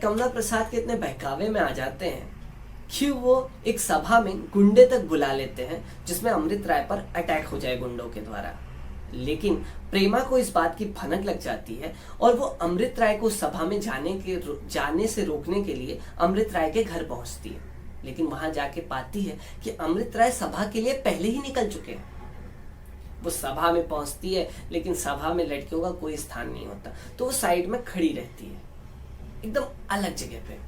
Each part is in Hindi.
कमला प्रसाद के इतने बहकावे में आ जाते हैं कि वो एक सभा में गुंडे तक बुला लेते हैं जिसमें अमृत राय पर अटैक हो जाए गुंडों के द्वारा। लेकिन प्रेमा को इस बात की भनक लग जाती है और वो अमृत राय को सभा में जाने से रोकने के लिए अमृत राय के घर पहुंचती है। लेकिन वहां जाके पाती है कि अमृत राय सभा के लिए पहले ही निकल चुके हैं। वो सभा में पहुंचती है लेकिन सभा में लड़कियों का कोई स्थान नहीं होता, तो वो साइड में खड़ी रहती है एकदम अलग जगह पे।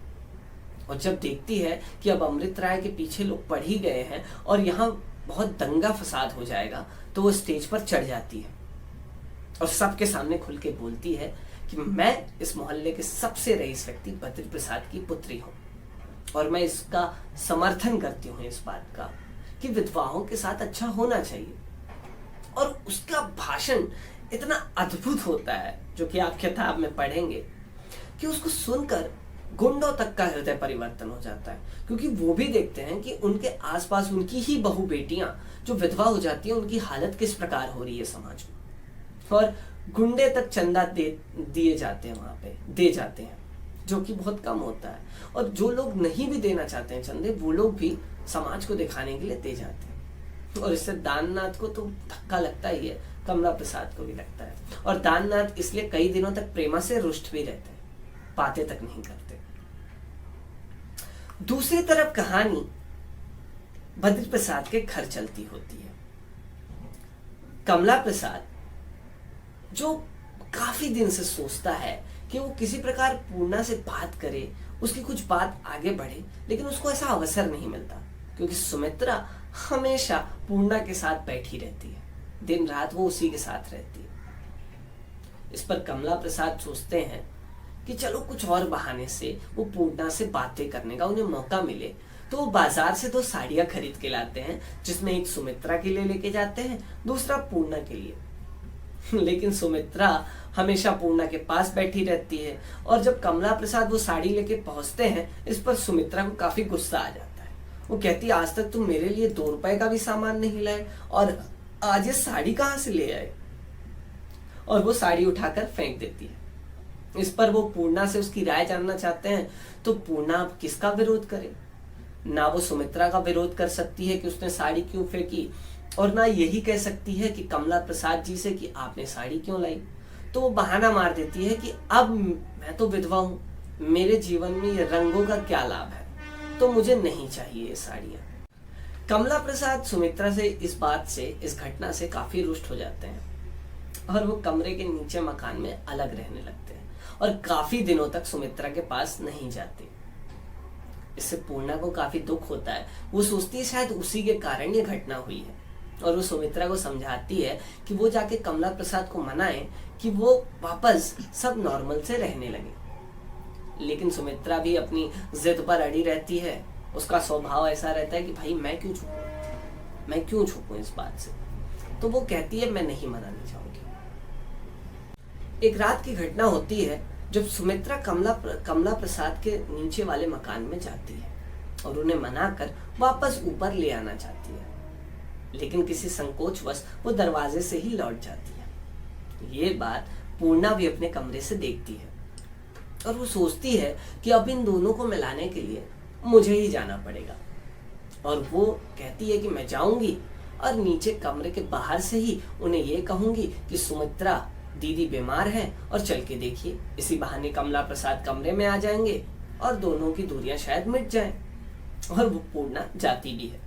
और जब देखती है कि अब अमृत राय के पीछे लोग पड़ ही गए हैं और यहाँ बहुत दंगा फसाद हो जाएगा, तो वो स्टेज पर चढ़ जाती है और सबके सामने खुल के बोलती है कि मैं इस मोहल्ले के सबसे रईस व्यक्ति बद्री प्रसाद की पुत्री हूँ और मैं इसका समर्थन करती हूँ इस बात का कि विधवाओं के साथ अच्छा होना चाहिए। और उसका भाषण इतना अद्भुत होता है जो कि आप किताब में पढ़ेंगे कि उसको सुनकर गुंडों तक का हृदय परिवर्तन हो जाता है, क्योंकि वो भी देखते हैं कि उनके आसपास उनकी ही बहू बेटियां जो विधवा हो जाती हैं उनकी हालत किस प्रकार हो रही है समाज में। और गुंडे तक चंदा दिए जाते हैं, वहां पे दे जाते हैं, जो कि बहुत कम होता है। और जो लोग नहीं भी देना चाहते हैं चंदे, वो लोग भी समाज को दिखाने के लिए दे जाते हैं। और इससे दाननाथ को तो धक्का लगता ही है, कमला प्रसाद को भी लगता है। और दाननाथ इसलिए कई दिनों तक प्रेमा से रुष्ट भी रहते हैं, बातें तक नहीं करते। दूसरी तरफ कहानी बद्री प्रसाद के घर चलती होती है। कमला प्रसाद जो काफी दिन से सोचता है कि वो किसी प्रकार पूर्णा से बात करे, उसकी कुछ बात आगे बढ़े, लेकिन उसको ऐसा अवसर नहीं मिलता क्योंकि सुमित्रा हमेशा पूर्णा के साथ बैठी रहती है, दिन रात वो उसी के साथ रहती है। इस पर कमला प्रसाद सोचते हैं कि चलो कुछ और बहाने से वो पूर्णा से बातें करने का उन्हें मौका मिले, तो वो बाजार से 2 साड़ियां खरीद के लाते हैं, जिसमें एक सुमित्रा के लिए लेके जाते हैं, दूसरा पूर्णा के लिए। लेकिन सुमित्रा हमेशा पूर्णा के पास बैठी रहती है और जब कमला प्रसाद वो साड़ी लेके पहुंचते हैं, इस पर सुमित्रा को काफी गुस्सा आ जाता है। वो कहती है, आज तक तुम मेरे लिए 2 रुपए का भी सामान नहीं लाए और आज ये साड़ी कहां से ले आए। और वो साड़ी उठाकर फेंक देती है। इस पर वो पूर्णा से उसकी राय जानना चाहते हैं, तो पूर्णा अब किसका विरोध करे। ना वो सुमित्रा का विरोध कर सकती है कि उसने साड़ी क्यों फेंकी, और ना यही कह सकती है कि कमला प्रसाद जी से कि आपने साड़ी क्यों लाई। तो वो बहाना मार देती है कि अब मैं तो विधवा हूं, मेरे जीवन में ये रंगों का क्या लाभ है, तो मुझे नहीं चाहिए ये साड़ियां। कमला प्रसाद सुमित्रा से इस बात से, इस घटना से काफी रुष्ट हो जाते हैं और वो कमरे के नीचे मकान में अलग रहने लगते हैं और काफी दिनों तक सुमित्रा के पास नहीं जाते। इससे पूर्णा को काफी दुख होता है। वो सोचती है शायद उसी के कारण ये घटना हुई है और वो सुमित्रा को समझाती है कि वो जाके कमला प्रसाद को मनाए कि वो वापस सब नॉर्मल से रहने लगे। लेकिन सुमित्रा भी अपनी जिद पर अड़ी रहती है। उसका स्वभाव ऐसा रहता है कि भाई मैं क्यों छुपूं इस बात से। तो वो कहती है, मैं नहीं मनाना चाहूंगी। एक रात की घटना होती है जब सुमित्रा कमला प्रसाद के नीचे वाले मकान में जाती है और उन्हें मनाकर वापस ऊपर ले आना चाहती है, लेकिन किसी संकोचवश वो दरवाजे से ही लौट जाती है। ये बात पूर्णा भी अपने कमरे से देखती है और वो सोचती है कि अब इन दोनों को मिलाने के लिए मुझे ही जाना पड़ेगा। और वो कहती है कि मैं जाऊंगी और नीचे कमरे के बाहर से ही उन्हें ये कहूंगी कि सुमित्रा दीदी बीमार है और चल के देखिए। इसी बहाने कमला प्रसाद कमरे में आ जाएंगे और दोनों की दूरियां शायद मिट जाएं। और वो पूर्णा जाती भी है।